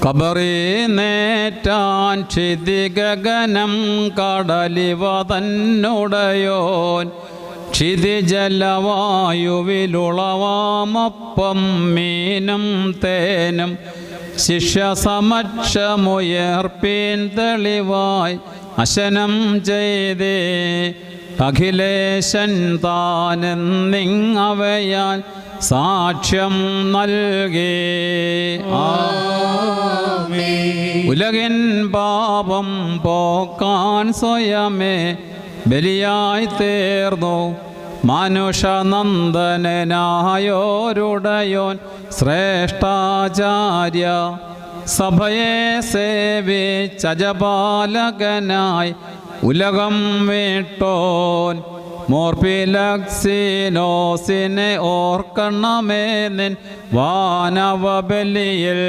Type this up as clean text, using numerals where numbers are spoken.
കബറിനേറ്റാൻ ക്ഷിതിഗഗനം കടലിവ തന്നുടയോൻ ക്ഷിതിജലവായുവിലുളവാമപ്പം മീനും തേനും ശിഷ്യസമക്ഷമുയർപ്പീൻ തെളിവായി അശനം ചെയ്തേ അഖിലേശൻ താനെന്നിങ്ങവയാൽ സാക്ഷ്യം നൽകി. ഉലകിൻ പാപം പോക്കാൻ സ്വയമേ ബലിയായി തീർന്നു മനുഷ്യനന്ദനായോരുടയോൻ ശ്രേഷ്ഠാചാര്യ. സഭയെ സേവിച്ചജപാലകനായി ഉലകം വിട്ടോൻ മോർപ്പിലക്സിനോസിനെ ഓർക്കണമേ നിൻ വാനവബലിയിൽ.